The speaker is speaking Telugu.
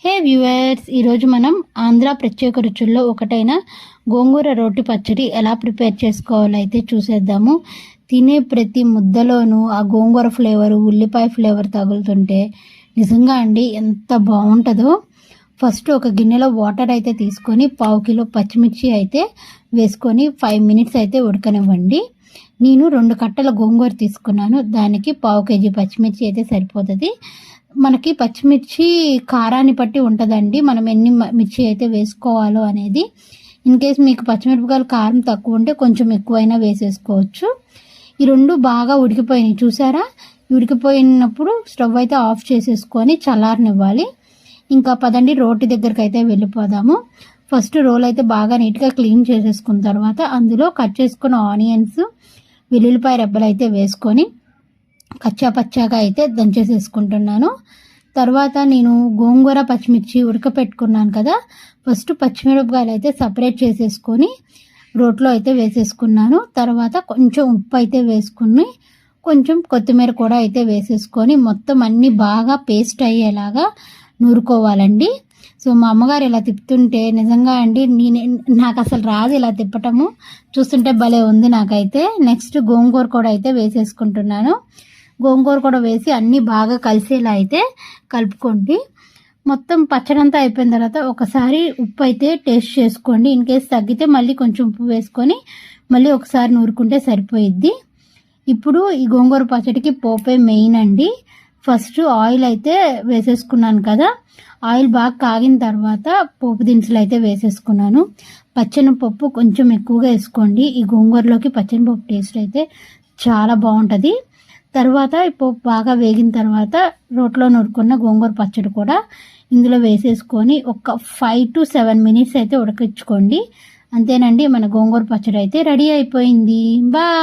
హే వ్యూవర్స్, ఈరోజు మనం ఆంధ్ర ప్రత్యేక రుచుల్లో ఒకటైన గోంగూర రోటి పచ్చడి ఎలా ప్రిపేర్ చేసుకోవాలో అయితే చూసేద్దాము. తినే ప్రతి ముద్దలోనూ ఆ గోంగూర ఫ్లేవర్, ఉల్లిపాయ ఫ్లేవర్ తగులుతుంటే నిజంగా అండి ఎంత బాగుంటుందో. ఫస్ట్ ఒక గిన్నెలో వాటర్ అయితే తీసుకొని 1/2 కిలో పచ్చిమిర్చి అయితే వేసుకొని 5 మినిట్స్ అయితే ఉడకనివ్వండి. నేను 2 కట్టల గోంగూర తీసుకున్నాను. దానికి 1/2 కేజీ పచ్చిమిర్చి అయితే సరిపోతుంది. మనకి పచ్చిమిర్చి కారాన్ని బట్టి ఉంటుందండి, మనం ఎన్ని మిర్చి అయితే వేసుకోవాలో అనేది. ఇన్ కేస్ మీకు పచ్చిమిరపకాయలు కారం తక్కువ ఉంటే కొంచెం ఎక్కువైనా వేసేసుకోవచ్చు. ఈ రెండు బాగా ఉడికిపోయినాయి చూసారా. ఉడికిపోయినప్పుడు స్టవ్ అయితే ఆఫ్ చేసేసుకొని చల్లారనివ్వాలి. ఇంకా పదండి రోటి దగ్గరికి అయితే వెళ్ళిపోదాము. ఫస్ట్ రోల్ అయితే బాగా నీట్గా క్లీన్ చేసేసుకున్న తర్వాత అందులో కట్ చేసుకున్న ఆనియన్స్, వెల్లుల్లిపాయ రెబ్బలు అయితే వేసుకొని కచ్చా పచ్చాగా అయితే దంచేసేసుకుంటున్నాను. తర్వాత నేను గోంగూర పచ్చిమిర్చి ఉడకపెట్టుకున్నాను కదా, ఫస్ట్ పచ్చిమిరపకాయలు అయితే సపరేట్ చేసేసుకొని రోట్లో అయితే వేసేసుకున్నాను. తర్వాత కొంచెం ఉప్పు అయితే వేసుకుని కొంచెం కొత్తిమీర కూడా అయితే వేసేసుకొని మొత్తం అన్నీ బాగా పేస్ట్ అయ్యేలాగా నూరుకోవాలండి. సో మా అమ్మగారు ఇలా తిప్పుతుంటే నిజంగా అండి నాకు అసలు రాదు ఇలా తిప్పటము, చూస్తుంటే భలే ఉంది నాకైతే. నెక్స్ట్ గోంగూర కూడా అయితే వేసేసుకుంటున్నాను. గోంగూర కూడా వేసి అన్నీ బాగా కలిసేలా అయితే కలుపుకోండి. మొత్తం పచ్చడంతా అయిపోయిన తర్వాత ఒకసారి ఉప్పు అయితే టేస్ట్ చేసుకోండి. ఇన్ కేస్ తగ్గితే మళ్ళీ కొంచెం ఉప్పు వేసుకొని మళ్ళీ ఒకసారి నూరుకుంటే సరిపోయిద్ది. ఇప్పుడు ఈ గోంగూర పచ్చడికి పోపే మెయిన్ అండి. ఫస్ట్ ఆయిల్ అయితే వేసేసుకున్నాను కదా, ఆయిల్ బాగా కాగిన తర్వాత పోపు దినుసులు అయితే వేసేసుకున్నాను. పచ్చనిపప్పు కొంచెం ఎక్కువగా వేసుకోండి. ఈ గోంగూరలోకి పచ్చనిపప్పు టేస్ట్ అయితే చాలా బాగుంటుంది. తర్వాత పోపు బాగా వేగిన తర్వాత రోట్లో నూరుకున్న గోంగూర పచ్చడి కూడా ఇందులో వేసేసుకొని ఒక 5 to 7 మినిట్స్ అయితే ఉడకించుకోండి. అంతేనండి, మన గోంగూర పచ్చడి అయితే రెడీ అయిపోయింది. బాయ్.